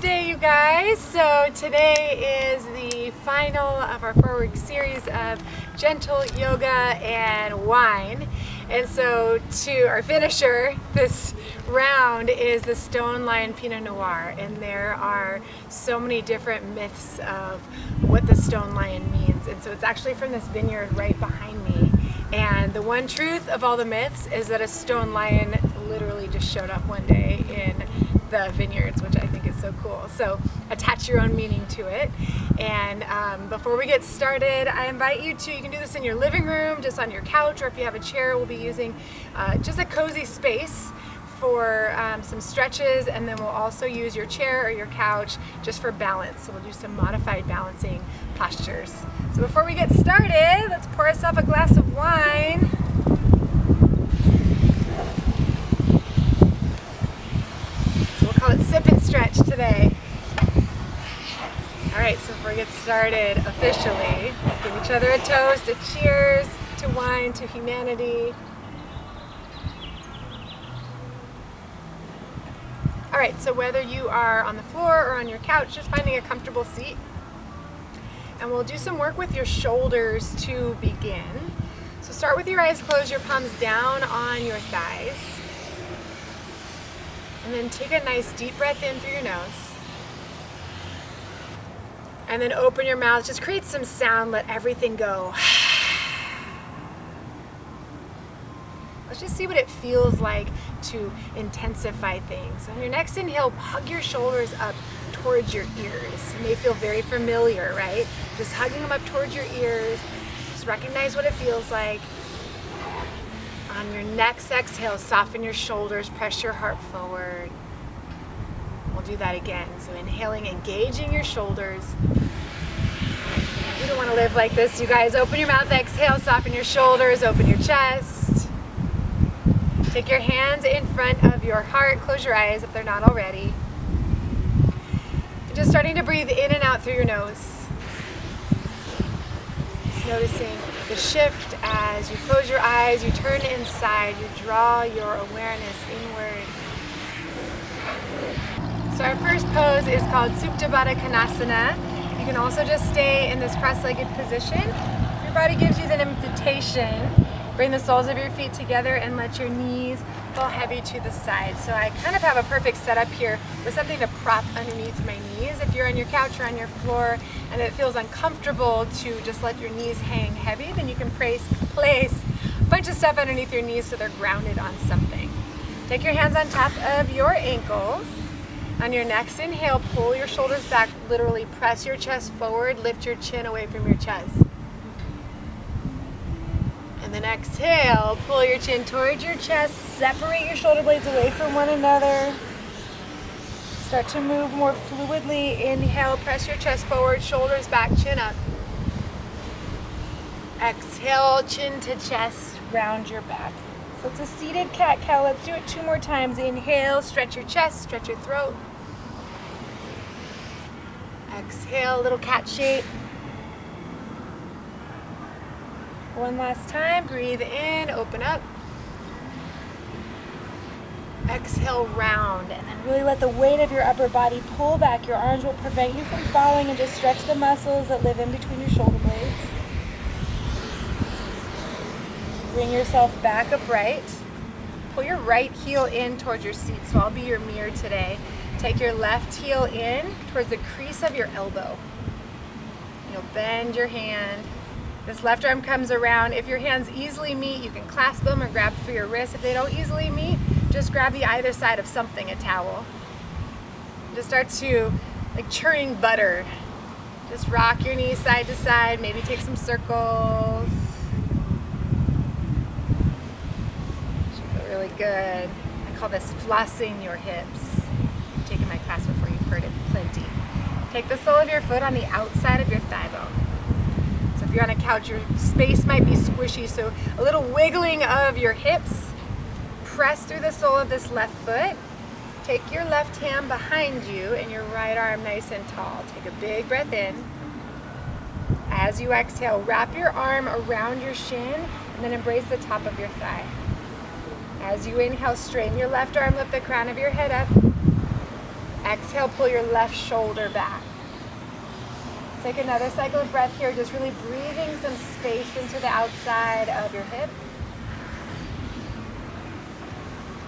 Wednesday, you guys. So today is the final of our 4-week series of gentle yoga and wine. And so to our finisher this round is the Stone Lion Pinot Noir. And there are so many different myths of what the Stone Lion means. And so it's actually from this vineyard right behind me. And the one truth of all the myths is that a stone lion literally just showed up one day in the vineyards, which I think is so cool. So attach your own meaning to it. And before we get started, I invite you can do this in your living room, just on your couch, or if you have a chair, we'll be using just a cozy space for some stretches, and then we'll also use your chair or your couch just for balance. So we'll do some modified balancing postures. So before we get started, let's pour ourselves a glass of wine. So we'll call it sip and stretch today. All right, so before we get started officially, let's give each other a toast, a cheers to wine, to humanity. All right, so whether you are on the floor or on your couch, just finding a comfortable seat. And we'll do some work with your shoulders to begin. So start with your eyes closed, your palms down on your thighs. And then take a nice deep breath in through your nose. And then open your mouth, just create some sound, let everything go. Let's just see what it feels like to intensify things. On your next inhale, hug your shoulders up towards your ears. It may feel very familiar, right? Just hugging them up towards your ears. Just recognize what it feels like. On your next exhale, soften your shoulders, press your heart forward. We'll do that again. So inhaling, engaging your shoulders. You don't want to live like this, you guys. Open your mouth, exhale, soften your shoulders, open your chest. Take your hands in front of your heart. Close your eyes if they're not already. And just starting to breathe in and out through your nose. Just noticing the shift as you close your eyes, you turn inside, you draw your awareness inward. So our first pose is called Supta Baddha Konasana. You can also just stay in this cross-legged position. If your body gives you that invitation, bring the soles of your feet together and let your knees fall heavy to the side. So I kind of have a perfect setup here with something to prop underneath my knees. If you're on your couch or on your floor and it feels uncomfortable to just let your knees hang heavy, then you can place a bunch of stuff underneath your knees so they're grounded on something. Take your hands on top of your ankles. On your next inhale, pull your shoulders back, literally press your chest forward, lift your chin away from your chest. And then exhale, pull your chin towards your chest, separate your shoulder blades away from one another. Start to move more fluidly. Inhale, press your chest forward, shoulders back, chin up. Exhale, chin to chest, round your back. So it's a seated cat-cow. Let's do it 2 more times. Inhale, stretch your chest, stretch your throat. Exhale, little cat shape. One last time, breathe in, open up. Exhale, round, and then really let the weight of your upper body pull back. Your arms will prevent you from falling, and just stretch the muscles that live in between your shoulder blades. Bring yourself back upright. Pull your right heel in towards your seat, so I'll be your mirror today. Take your left heel in towards the crease of your elbow. You'll bend your hand. This left arm comes around. If your hands easily meet, you can clasp them or grab for your wrist. If they don't easily meet, just grab the either side of something, a towel. Just start to, like churning butter. Just rock your knees side to side, maybe take some circles. Should feel really good. I call this flossing your hips. You've taken my class before, you've heard it plenty. Take the sole of your foot on the outside of your thigh bone. If you're on a couch, your space might be squishy, so a little wiggling of your hips. Press through the sole of this left foot. Take your left hand behind you and your right arm nice and tall. Take a big breath in. As you exhale, wrap your arm around your shin and then embrace the top of your thigh. As you inhale, straighten your left arm, lift the crown of your head up. Exhale, pull your left shoulder back. Take another cycle of breath here, just really breathing some space into the outside of your hip.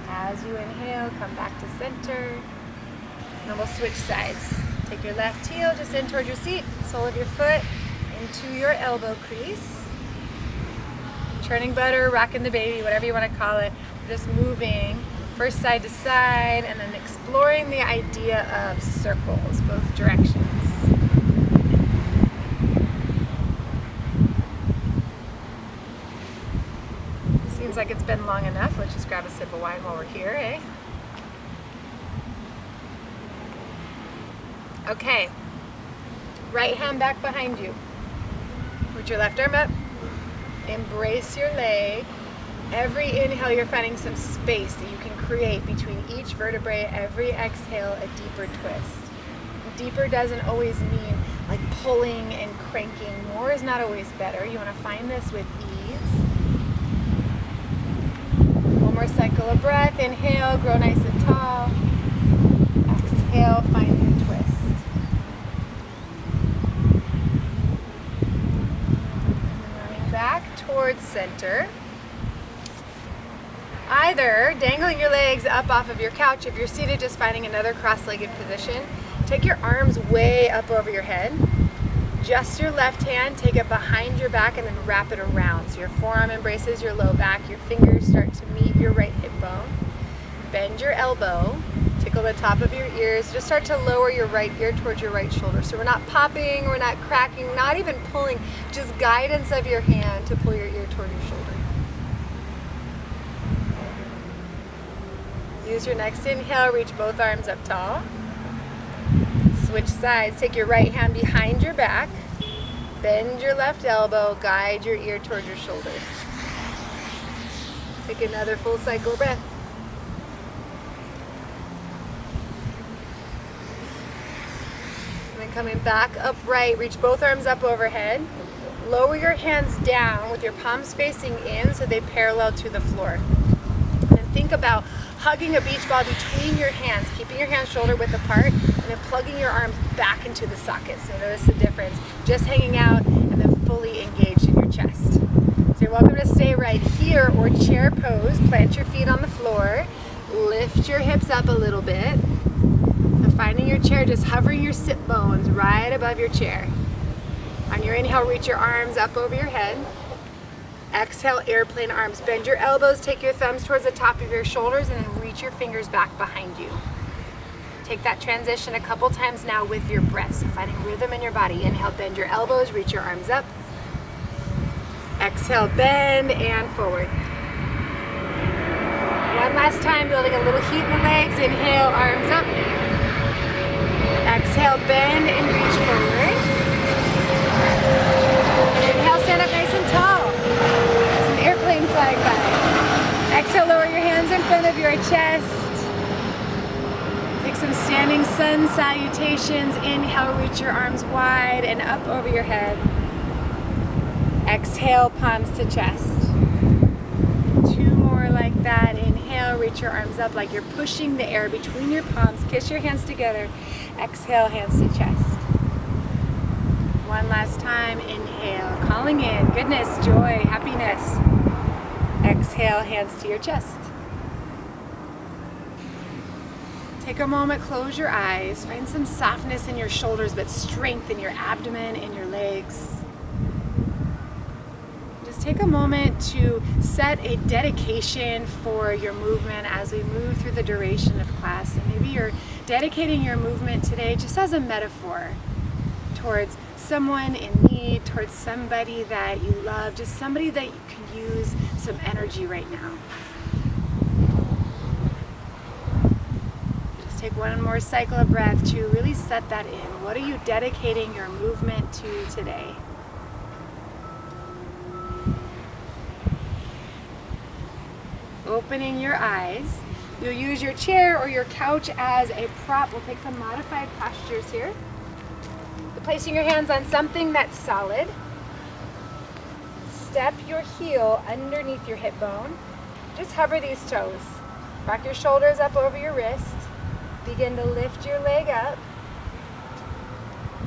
As you inhale, come back to center. And then we'll switch sides. Take your left heel just in towards your seat, sole of your foot into your elbow crease. Churning butter, rocking the baby, whatever you want to call it. We're just moving first side to side and then exploring the idea of circles, both directions. Seems like it's been long enough. Let's just grab a sip of wine while we're here, eh? Okay. Right hand back behind you. Put your left arm up. Embrace your leg. Every inhale, you're finding some space that you can create between each vertebrae. Every exhale, a deeper twist. Deeper doesn't always mean like pulling and cranking. More is not always better. You want to find this with ease. One more cycle of breath. Inhale, grow nice and tall. Exhale, find your twist. Back towards center. Either dangling your legs up off of your couch. If you're seated, just finding another cross-legged position. Take your arms way up over your head. Just your left hand, take it behind your back and then wrap it around. So your forearm embraces your low back. Your fingers start to meet your right hip bone. Bend your elbow. Tickle the top of your ears. Just start to lower your right ear towards your right shoulder. So we're not popping, we're not cracking, not even pulling. Just guidance of your hand to pull your ear toward your shoulder. Use your next inhale, reach both arms up tall. Switch sides, take your right hand behind your back. Bend your left elbow, guide your ear toward your shoulder. Take another full cycle of breath. Coming back upright, reach both arms up overhead. Lower your hands down with your palms facing in so they parallel to the floor. And think about hugging a beach ball between your hands, keeping your hands shoulder width apart, and then plugging your arms back into the socket. So notice the difference. Just hanging out and then fully engaged in your chest. So you're welcome to stay right here or chair pose. Plant your feet on the floor. Lift your hips up a little bit. Finding your chair, just hovering your sit bones right above your chair. On your inhale, reach your arms up over your head. Exhale, airplane arms. Bend your elbows, take your thumbs towards the top of your shoulders, and then reach your fingers back behind you. Take that transition a couple times now with your breath. So finding rhythm in your body. Inhale, bend your elbows, reach your arms up. Exhale, bend and forward. One last time, building a little heat in the legs. Inhale, arms up. Exhale, bend and reach forward. Inhale, stand up nice and tall. There's an airplane flying by. Exhale, lower your hands in front of your chest. Take some standing sun salutations. Inhale, reach your arms wide and up over your head. Exhale, palms to chest. Two more like that. Inhale, reach your arms up like you're pushing the air between your palms. Kiss your hands together. Exhale, hands to chest. One last time. Inhale, calling in goodness, joy, happiness. Exhale, hands to your chest. Take a moment, close your eyes. Find some softness in your shoulders, but strength in your abdomen and your legs. Take a moment to set a dedication for your movement as we move through the duration of class. And maybe you're dedicating your movement today just as a metaphor towards someone in need, towards somebody that you love, just somebody that you can use some energy right now. Just take one more cycle of breath to really set that in. What are you dedicating your movement to today? Opening your eyes. You'll use your chair or your couch as a prop. We'll take some modified postures here. Placing your hands on something that's solid. Step your heel underneath your hip bone. Just hover these toes. Rock your shoulders up over your wrist. Begin to lift your leg up.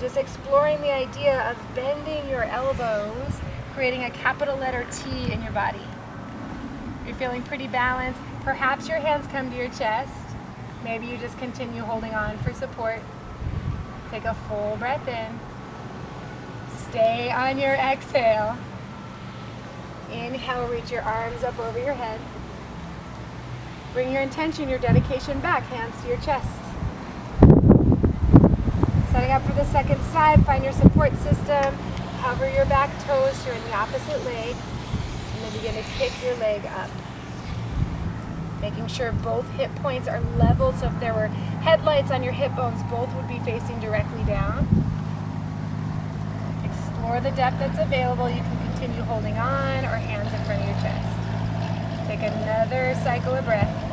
Just exploring the idea of bending your elbows, creating a capital letter T in your body. You're feeling pretty balanced. Perhaps your hands come to your chest. Maybe you just continue holding on for support. Take a full breath in. Stay on your exhale. Inhale, reach your arms up over your head. Bring your intention, your dedication back, hands to your chest. Setting up for the second side, find your support system. Cover your back toes, you're in the opposite leg. And then begin to kick your leg up. Making sure both hip points are level, so if there were headlights on your hip bones, both would be facing directly down. Explore the depth that's available. You can continue holding on or hands in front of your chest. Take another cycle of breath.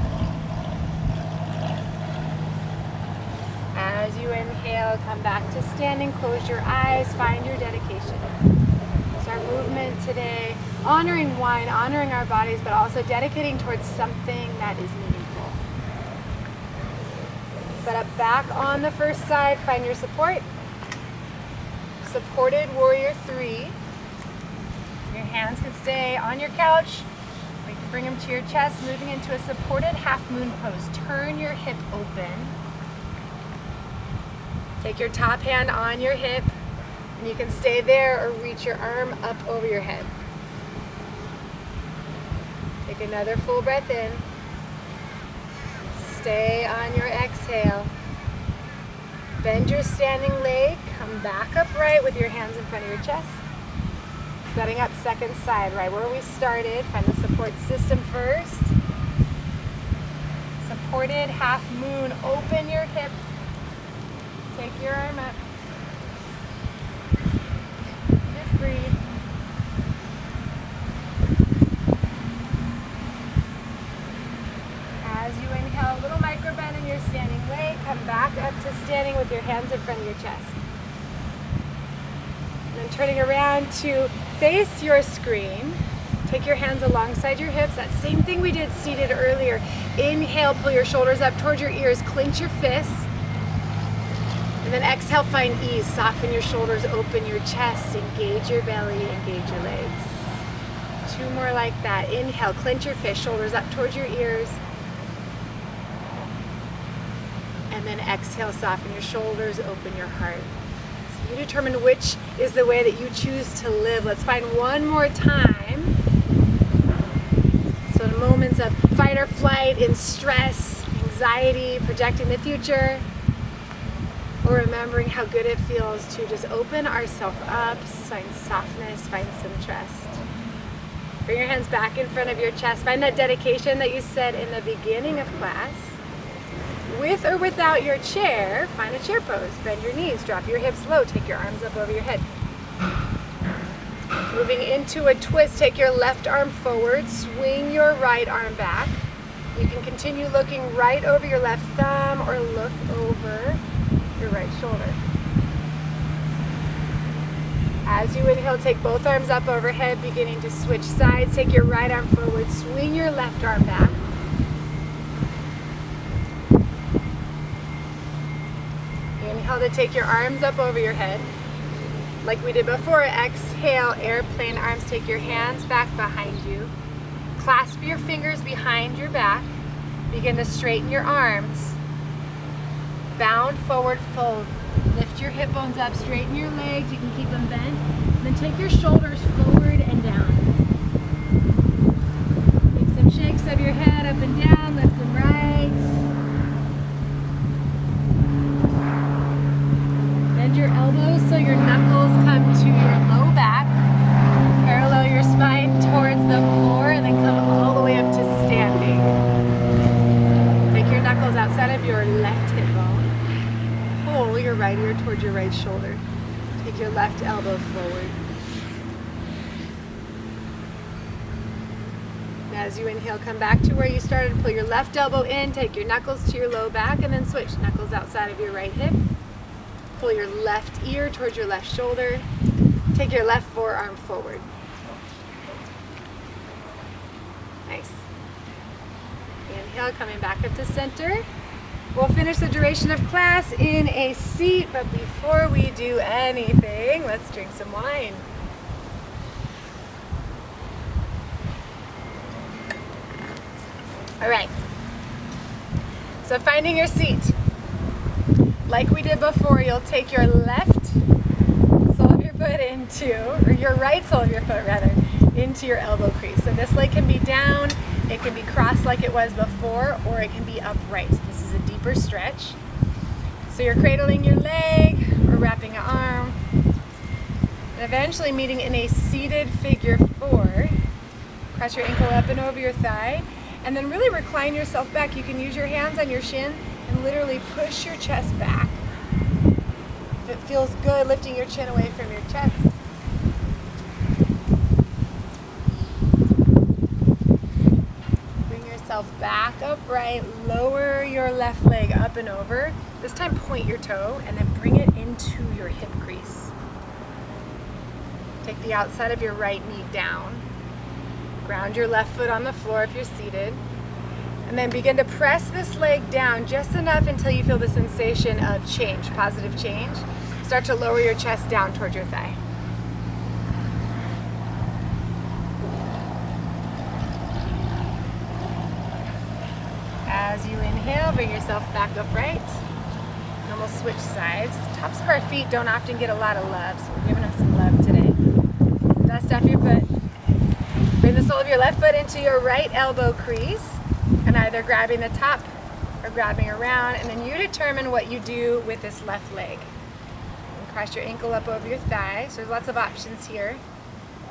As you inhale, come back to standing, close your eyes, find your dedication. So our movement today, honoring wine, honoring our bodies, but also dedicating towards something that is meaningful. Set up back on the first side, find your support. Supported warrior 3. Your hands can stay on your couch. We can bring them to your chest, moving into a supported half moon pose. Turn your hip open. Take your top hand on your hip, and you can stay there or reach your arm up over your head. Take another full breath in. Stay on your exhale. Bend your standing leg, come back upright with your hands in front of your chest. Setting up second side, right where we started. Find the support system first. Supported half moon, open your hip. Take your arm up. Just breathe. As you inhale, a little micro bend in your standing leg. Come back up to standing with your hands in front of your chest. And then turning around to face your screen. Take your hands alongside your hips. That same thing we did seated earlier. Inhale, pull your shoulders up towards your ears. Clench your fists. And then exhale, find ease. Soften your shoulders, open your chest, engage your belly, engage your legs. 2 more like that. Inhale, clench your fist, shoulders up towards your ears. And then exhale, soften your shoulders, open your heart. So you determine which is the way that you choose to live. Let's find one more time. So in moments of fight or flight, in stress, anxiety, projecting the future, or remembering how good it feels to just open ourselves up, find softness, find some trust. Bring your hands back in front of your chest. Find that dedication that you said in the beginning of class. With or without your chair, find a chair pose. Bend your knees, drop your hips low, take your arms up over your head. Moving into a twist, take your left arm forward, swing your right arm back. You can continue looking right over your left thumb or look over your right shoulder. As you inhale, take both arms up overhead, beginning to switch sides. Take your right arm forward, swing your left arm back. Inhale to take your arms up over your head. Like we did before, exhale, airplane arms. Take your hands back behind you. Clasp your fingers behind your back. Begin to straighten your arms. Bound forward fold. Lift your hip bones up, straighten your legs, you can keep them bent. Then take your shoulders forward and down. Take some shakes of your head up and down, left and right. Bend your elbows so your knuckles come to your low back. Parallel your spine towards the floor and then come all the way up to standing. Take your knuckles outside of your left hip bone. Pull your right ear towards your right shoulder. Take your left elbow forward. As you inhale, come back to where you started. Pull your left elbow in, take your knuckles to your low back, and then switch. Knuckles outside of your right hip. Pull your left ear towards your left shoulder. Take your left forearm forward. Nice. Inhale, coming back up to center. We'll finish the duration of class in a seat, but before we do anything, let's drink some wine. All right, so finding your seat. Like we did before, you'll take your left sole of your foot or your right sole of your foot rather, into your elbow crease. So this leg can be down, it can be crossed like it was before, or it can be upright. So this is a deeper stretch. So you're cradling your leg or wrapping an arm, and eventually meeting in a seated figure 4. Cross your ankle up and over your thigh, and then really recline yourself back. You can use your hands on your shin and literally push your chest back. If it feels good, lifting your chin away from your chest. Bring yourself back upright, lower your left leg up and over. This time point your toe and then bring it into your hip crease. Take the outside of your right knee down. Ground your left foot on the floor if you're seated. And then begin to press this leg down just enough until you feel the sensation of change, positive change. Start to lower your chest down towards your thigh. As you inhale, bring yourself back upright. And then we'll switch sides. Tops of our feet don't often get a lot of love, so we're giving them some love today. Dust off your foot. Bring the sole of your left foot into your right elbow crease, and either grabbing the top or grabbing around, and then you determine what you do with this left leg. And cross your ankle up over your thigh, so there's lots of options here.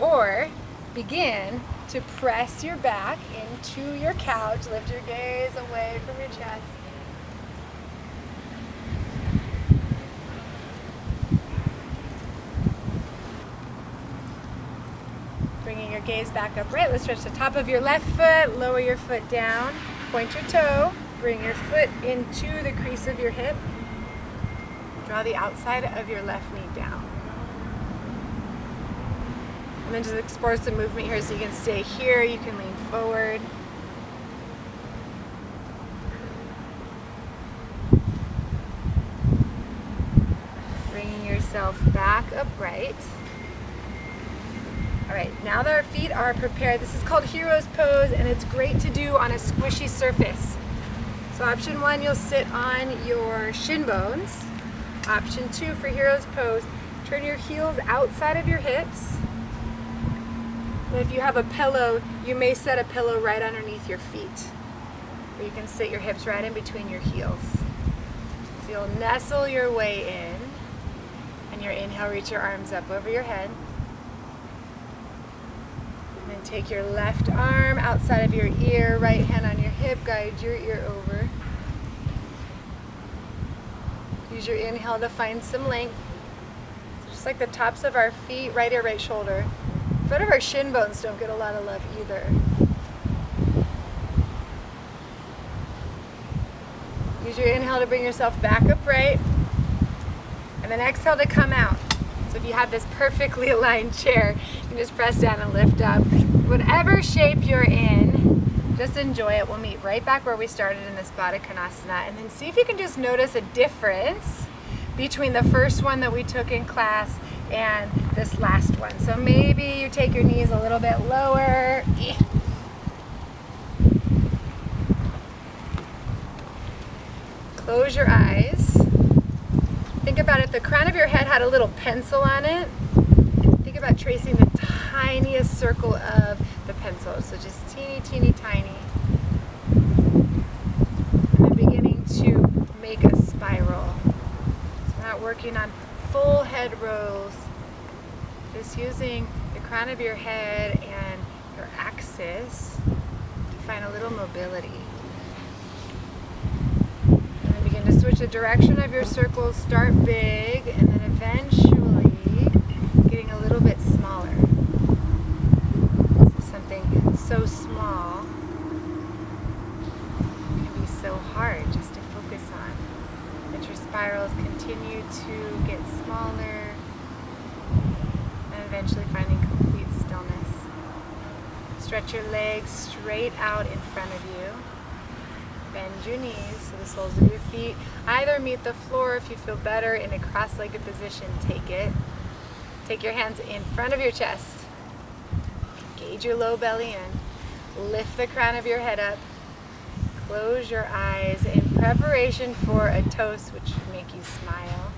Or begin to press your back into your couch, lift your gaze away from your chest. Bringing your gaze back upright, let's stretch the top of your left foot, lower your foot down, point your toe, bring your foot into the crease of your hip, draw the outside of your left knee down. And then just explore some movement here, so you can stay here, you can lean forward. Bringing yourself back upright. All right, now that our feet are prepared, this is called Hero's Pose, and it's great to do on a squishy surface. So option 1, you'll sit on your shin bones. Option 2 for Hero's Pose, turn your heels outside of your hips. And if you have a pillow, you may set a pillow right underneath your feet, or you can sit your hips right in between your heels. So you'll nestle your way in, and your inhale, reach your arms up over your head. And then take your left arm outside of your ear, right hand on your hip, guide your ear over. Use your inhale to find some length. Just like the tops of our feet, right ear, right shoulder. Foot of our shin bones don't get a lot of love either. Use your inhale to bring yourself back upright. And then exhale to come out. So if you have this perfectly aligned chair, you can just press down and lift up. Whatever shape you're in, just enjoy it. We'll meet right back where we started in this Baddha Konasana, and then see if you can just notice a difference between the first one that we took in class and this last one. So maybe you take your knees a little bit lower. Close your eyes. Think about if the crown of your head had a little pencil on it. Think about tracing the tiniest circle of the pencil. So just teeny, teeny, tiny. And then beginning to make a spiral. So we're not working on full head rolls. Just using the crown of your head and your axis to find a little mobility. Begin to switch the direction of your circles, start big, and then eventually getting a little bit smaller. So something so small can be so hard just to focus on. Let your spirals continue to get smaller, and eventually finding complete stillness. Stretch your legs straight out in front of you. Bend your knees so the soles of your feet either meet the floor. If you feel better in a cross-legged position, take it. Take your hands in front of your chest. Engage your low belly in. Lift the crown of your head up. Close your eyes in preparation for a toast, which should make you smile.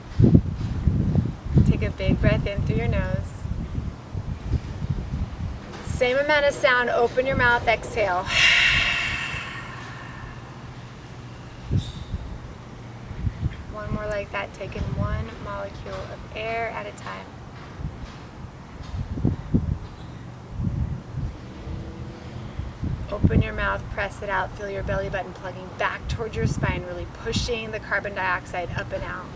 Take a big breath in through your nose. Same amount of sound. Open your mouth, exhale. One more like that, taking one molecule of air at a time. Open your mouth, press it out, feel your belly button plugging back towards your spine, really pushing the carbon dioxide up and out.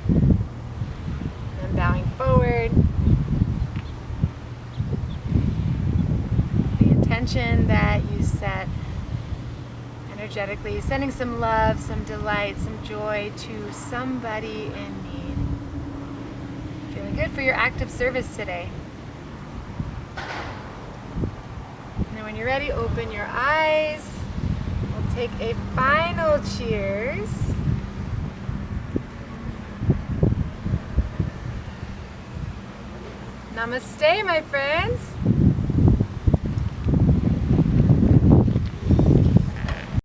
And then bowing forward. The intention that you set energetically, sending some love, some delight, some joy to somebody in need. Feeling good for your act of service today. And then when you're ready, open your eyes. We'll take a final cheers. Namaste, my friends.